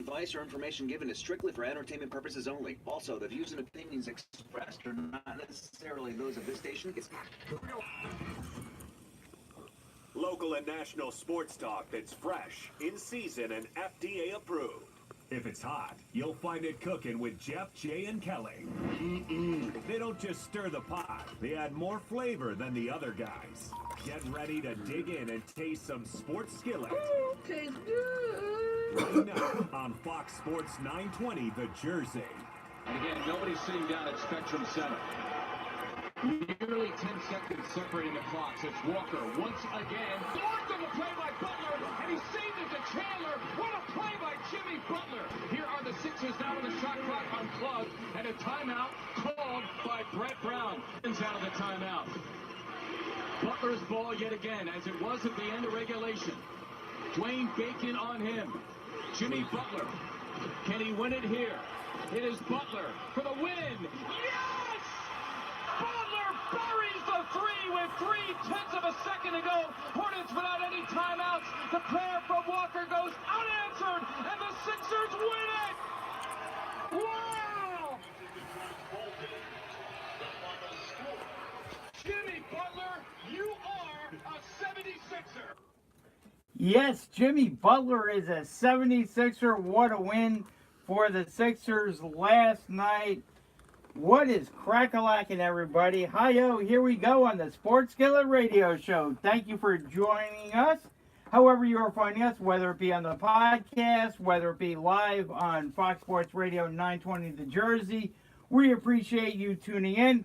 Advice or information given is strictly for entertainment purposes only. Also, the views and opinions expressed are not necessarily those of this station. Local and national sports talk that's fresh, in season, and FDA approved. If it's hot, you'll find it cooking with Jeff, Jay, and Kelly. They don't just stir the pot, they add more flavor than the other guys. Get ready to dig in and taste some Sports Skillet. Oh, tastes good. Right now on Fox Sports 920, The Jersey. And again, nobody's sitting down at Spectrum Center. Nearly 10 seconds separating the clocks. It's Walker once again. Blocked on the play by Butler, and he saved it to Chandler. What a play by Jimmy Butler. Here are the Sixers now with the shot clock unplugged, and a timeout called by Brett Brown. Ends out of the timeout. Butler's ball yet again, as it was at the end of regulation. Dwayne Bacon on him. Jimmy Butler. Can he win it here? It is Butler for the win. Yes! Butler buries the three with 3/10 of a second to go. Hornets without any timeouts. The prayer from Walker goes unanswered, and the Sixers win it! Wow! Jimmy Butler, you are a 76er. Yes, Jimmy Butler is a 76er. What a win for the Sixers last night. What is crack-a-lackin', everybody? Hi-yo, here we go on the Sports Skillet radio show. Thank you for joining us. However you are finding us, whether it be on the podcast, whether it be live on Fox Sports Radio 920 The Jersey, we appreciate you tuning in.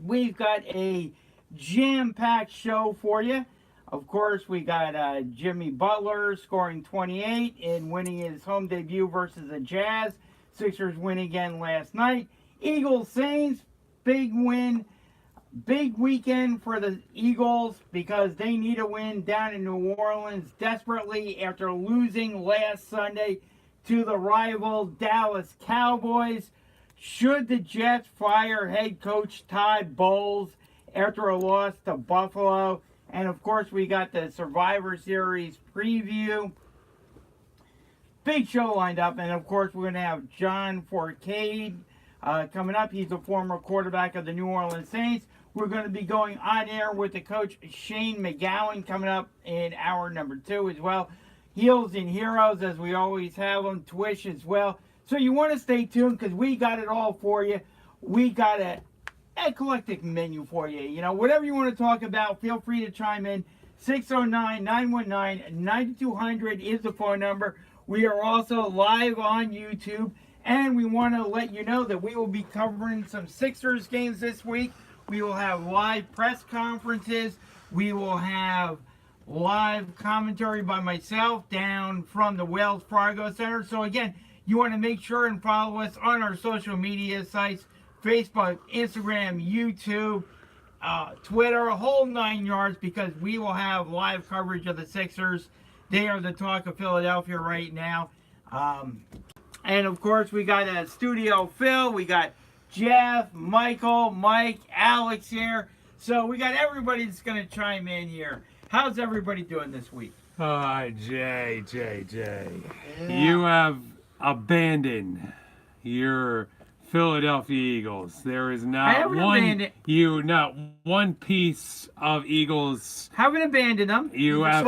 We've got a jam-packed show for you. Of course, we got Jimmy Butler scoring 28 and winning his home debut versus the Jazz. Sixers win again last night. Eagles Saints, big win, big weekend for the Eagles because they need a win down in New Orleans desperately after losing last Sunday to the rival Dallas Cowboys. Should the Jets fire head coach Todd Bowles after a loss to Buffalo? And of course, we got the Survivor Series preview. Big show lined up, and of course, we're going to have John Forcade coming up. He's a former quarterback of the New Orleans Saints. We're going to be going on air with the coach Shane McGowan coming up in hour number 2 as well. Heels and Heroes, as we always have on Twitch as well. So you want to stay tuned because we got it all for you. We got an eclectic menu for you. You know, whatever you want to talk about, feel free to chime in. 609-919-9200 is the phone number. We are also live on YouTube. And we want to let you know that we will be covering some Sixers games this week. We will have live press conferences. We will have live commentary by myself down from the Wells Fargo Center. So again, you want to make sure and follow us on our social media sites, Facebook, Instagram, YouTube, Twitter, a whole 9 yards, because we will have live coverage of the Sixers. They are the talk of Philadelphia right now. And of course, we got a Studio Phil, we got Jeff, Michael, Mike, Alex here. So we got everybody that's going to chime in here. How's everybody doing this week? Jay. Yeah. You have abandoned your Philadelphia Eagles. There is not one piece of Eagles. Haven't abandoned them. You have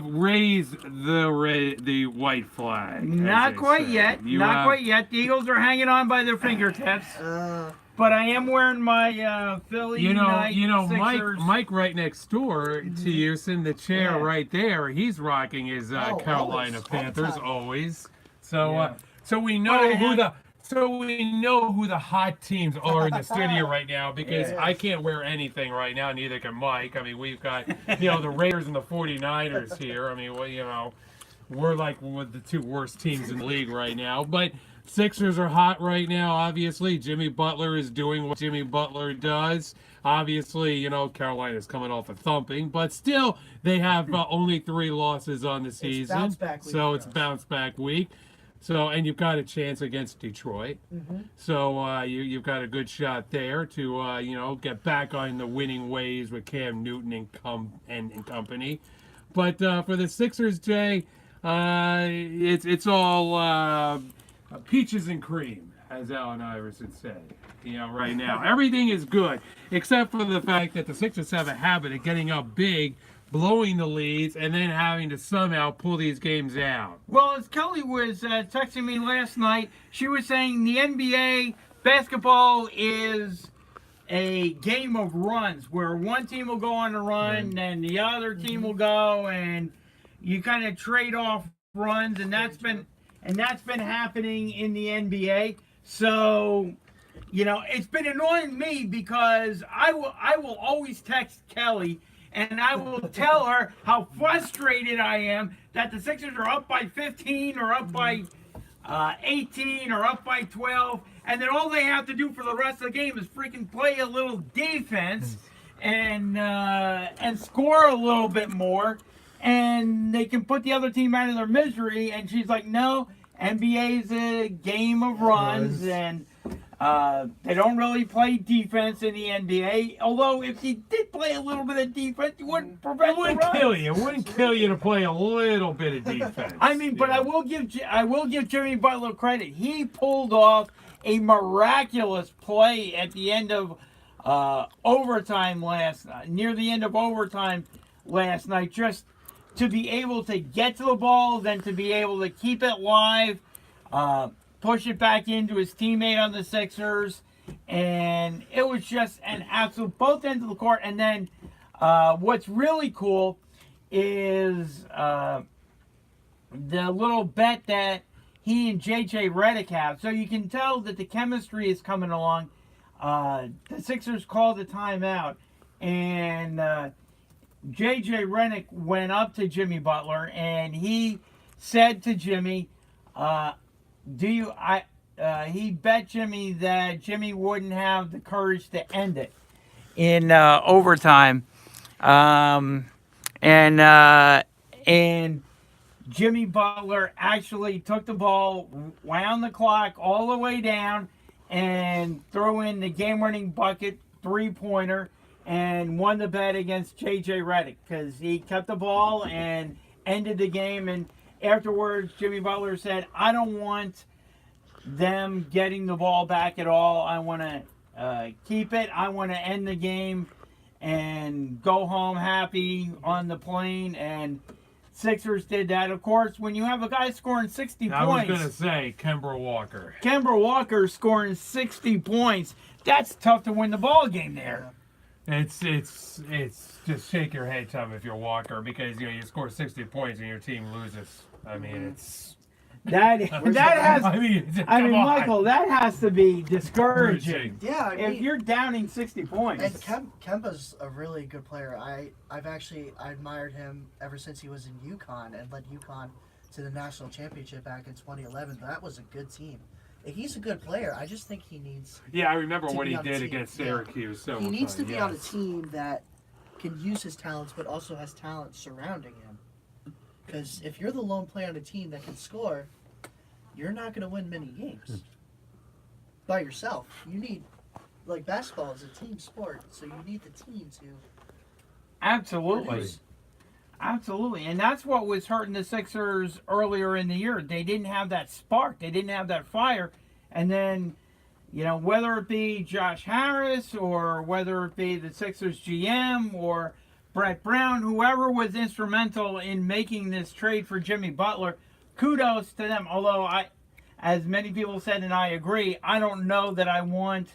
raised the white flag. Not quite yet. Quite yet. The Eagles are hanging on by their fingertips. But I am wearing my Philly Sixers. Mike right next door to you, in the chair right there. He's rocking his Carolina Panthers always. So we know who the hot teams are in the studio right now, because I can't wear anything right now, neither can Mike. I mean, we've got, the Raiders and the 49ers here. I mean, we're like one of the two worst teams in the league right now. But Sixers are hot right now, obviously. Jimmy Butler is doing what Jimmy Butler does. Obviously, Carolina's coming off a thumping, but still, they have only 3 losses on the season. It's bounce back week. So, and you've got a chance against Detroit. Mm-hmm. So you've got a good shot there to, get back on the winning ways with Cam Newton and company. But for the Sixers, Jay, it's all peaches and cream, as Allen Iverson said. Right now everything is good except for the fact that the Sixers have a habit of getting up big, blowing the leads, and then having to somehow pull these games out. Well, as Kelly was texting me last night, she was saying the NBA basketball is a game of runs where one team will go on a run and the other team will go, and you kind of trade off runs, and that's been happening in the NBA. So, it's been annoying me because I will always text Kelly and I will tell her how frustrated I am that the Sixers are up by 15 or up by 18 or up by 12, and then all they have to do for the rest of the game is freaking play a little defense and score a little bit more, and they can put the other team out of their misery. And she's like, no, NBA's a game of runs, and they don't really play defense in the NBA. Although if you did play a little bit of defense, you wouldn't prevent the runs. It wouldn't kill you to play a little bit of defense. But I will give Jimmy Butler credit. He pulled off a miraculous play at the end of overtime near the end of overtime last night, just to be able to get to the ball, then to be able to keep it live, push it back into his teammate on the Sixers, and it was just an absolute both ends of the court. And then what's really cool is the little bet that he and JJ Redick have. So you can tell that the chemistry is coming along. The Sixers called a timeout, and JJ Redick went up to Jimmy Butler, and he said to Jimmy, he bet Jimmy that Jimmy wouldn't have the courage to end it in overtime, and Jimmy Butler actually took the ball, wound the clock all the way down, and threw in the game-winning bucket 3-pointer, and won the bet against JJ Redick because he kept the ball and ended the game. And afterwards, Jimmy Butler said, I don't want them getting the ball back at all. I want to keep it. I want to end the game and go home happy on the plane. And Sixers did that. Of course, when you have a guy scoring 60 points. I was going to say Kemba Walker. Kemba Walker scoring 60 points. That's tough to win the ball game there. It's just shake your head, Tom, if you're Walker, because you score 60 points and your team loses. I mean, it's Michael, that has to be discouraging. Yeah, if you're downing 60 points. And Kemba's a really good player. I admired him ever since he was in UConn and led UConn to the national championship back in 2011. That was a good team. He's a good player. I just think he needs. Yeah, I remember what he did against Syracuse. Yeah. He needs to be on a team that can use his talents, but also has talent surrounding him. Because if you're the lone player on a team that can score, you're not going to win many games by yourself. You need, basketball is a team sport, so you need the team to. Absolutely. Produce. Absolutely. And that's what was hurting the Sixers earlier in the year. They didn't have that spark. They didn't have that fire. And then, whether it be Josh Harris or whether it be the Sixers GM or Brett Brown, whoever was instrumental in making this trade for Jimmy Butler, kudos to them. Although, as many people said, and I agree, I don't know that I want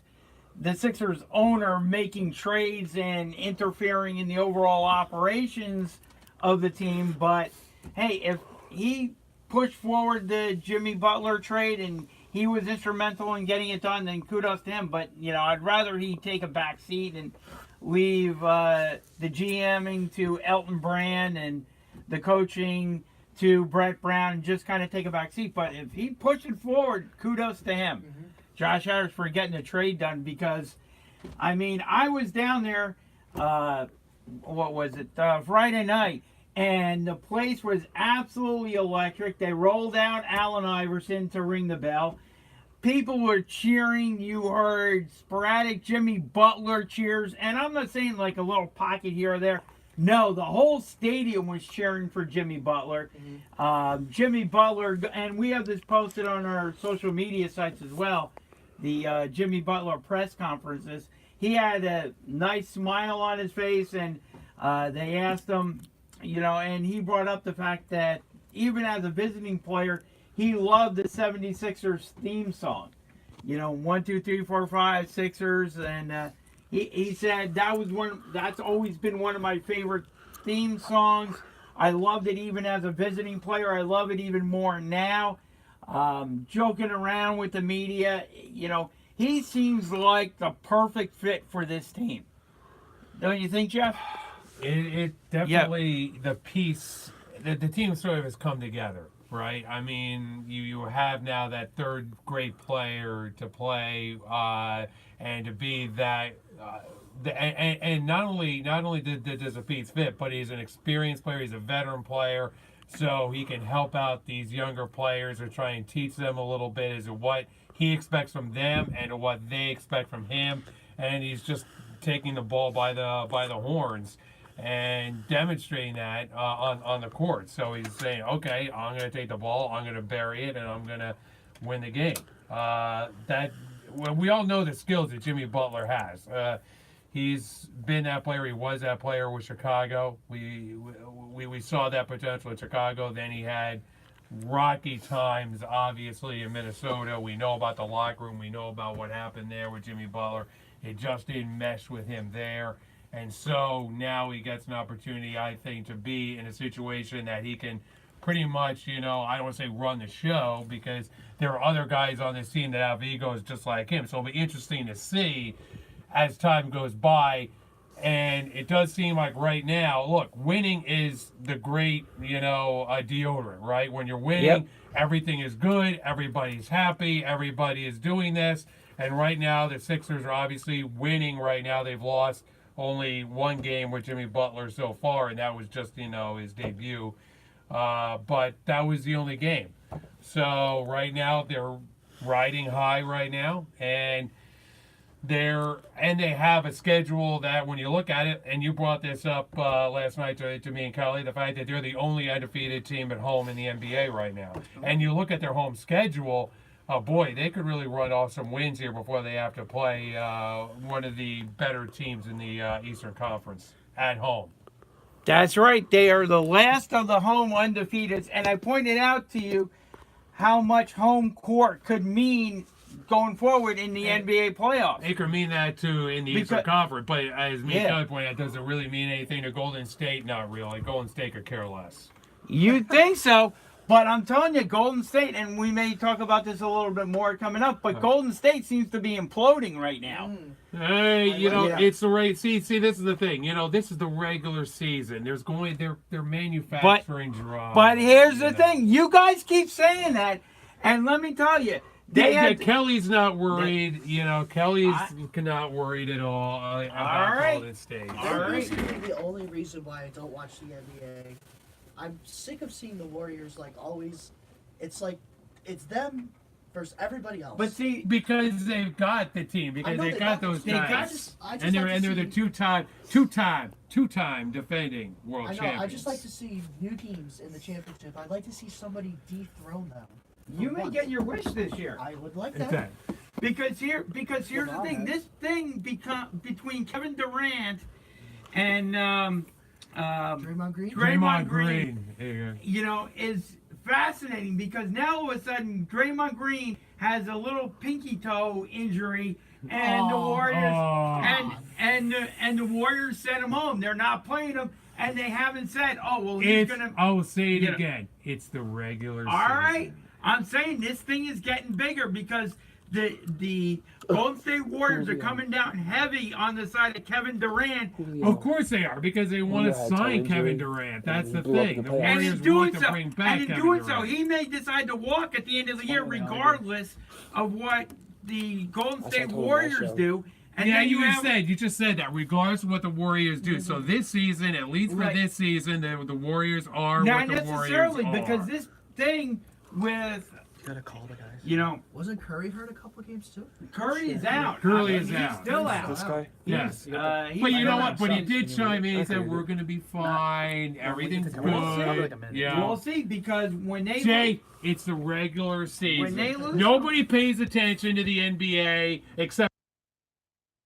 the Sixers owner making trades and interfering in the overall operations of the team. But hey, if he pushed forward the Jimmy Butler trade and he was instrumental in getting it done, then kudos to him. But I'd rather he take a back seat and leave the GMing to Elton Brand and the coaching to Brett Brown and just kind of take a back seat. But if he pushed it forward, kudos to him. Mm-hmm. Josh Harris for getting the trade done, because I was down there Friday night, and the place was absolutely electric. They rolled out Allen Iverson to ring the bell. People were cheering. You heard sporadic Jimmy Butler cheers, and I'm not saying like a little pocket here or there. No, the whole stadium was cheering for Jimmy Butler. Jimmy Butler, and we have this posted on our social media sites as well, the Jimmy Butler press conferences. He had a nice smile on his face, and they asked him, and he brought up the fact that even as a visiting player, he loved the 76ers theme song. 1, 2, 3, 4, 5, Sixers, and he said that's always been one of my favorite theme songs. I loved it even as a visiting player. I love it even more now. Joking around with the media, he seems like the perfect fit for this team. Don't you think, Jeff? It definitely, the piece, the team sort of has come together, right? I mean, you have now that third great player to play and to be that. And not only does the piece fit, but he's an experienced player. He's a veteran player, so he can help out these younger players or try and teach them a little bit as to what he expects from them and to what they expect from him. And he's just taking the ball by the horns and demonstrating that on the court. So he's saying, okay, I'm going to take the ball, I'm going to bury it, and I'm going to win the game. We all know the skills that Jimmy Butler has. He's been that player. He was that player with Chicago. We saw that potential in Chicago. Then he had rocky times, obviously, in Minnesota. We know about the locker room. We know about what happened there with Jimmy Butler. It just didn't mesh with him there. And so now he gets an opportunity, I think, to be in a situation that he can pretty much, I don't want to say run the show, because there are other guys on this team that have egos just like him. So it'll be interesting to see as time goes by. And it does seem like right now, look, winning is the great, deodorant, right? When you're winning, everything is good, everybody's happy, everybody is doing this. And right now, the Sixers are obviously winning right now. They've lost only one game with Jimmy Butler so far, and that was just, his debut. But that was the only game. So right now, they're riding high right now, and they have a schedule that when you look at it, and you brought this up last night to me and Kelly, the fact that they're the only undefeated team at home in the NBA right now. And you look at their home schedule, boy, they could really run off some wins here before they have to play one of the better teams in the Eastern Conference at home. That's right. They are the last of the home undefeateds. And I pointed out to you how much home court could mean going forward in the NBA playoffs. It could mean that too in the Eastern Conference, but as me and Kelly pointed out, does it really mean anything to Golden State? Not really. Golden State could care less. You'd think so, but I'm telling you, Golden State, and we may talk about this a little bit more coming up, but Golden State seems to be imploding right now. Hey, it's the right. See, this is the thing. This is the regular season. They're manufacturing drama. But here's the thing. You guys keep saying that, and let me tell you, Kelly's not worried. Kelly's not worried at all about Golden State. That used to be the only reason why I don't watch the NBA. I'm sick of seeing the Warriors always. It's like it's them versus everybody else. But see, because they've got the team, because they've got those guys, and they're the two-time defending world champions. I just like to see new teams in the championship. I'd like to see somebody dethrone them. You may get your wish this year. I would like that. Because here's the thing. This thing between Kevin Durant and Draymond Green. Is fascinating because now all of a sudden Draymond Green has a little pinky toe injury, and the Warriors and the Warriors sent him home. They're not playing him, and they haven't said, he's gonna. I will say it again. It's the regular season. All right, I'm saying this thing is getting bigger because the Golden State Warriors are coming down heavy on the side of Kevin Durant. Of course they are, because they want to sign Kevin Durant. That's the thing. The Warriors want to bring back Kevin Durant. And in doing so, he may decide to walk at the end of the year regardless of what the Golden State Warriors do. And you just said that, regardless of what the Warriors do. So this season, at least for this season, the Warriors are what the Warriors are. Not necessarily, because this thing with Gotta call the guys. You know, Wasn't Curry hurt a couple of games too? Curry is out. Curry is He's out. still out. This guy. Yes. He's But you know still what? out. But he did chime in and Okay, said we're going to be fine. Everything's We'll see. I'll be like a good. minute. Yeah. We'll see, because when they Jay, it's the regular season. When they lose- Nobody pays attention to the NBA except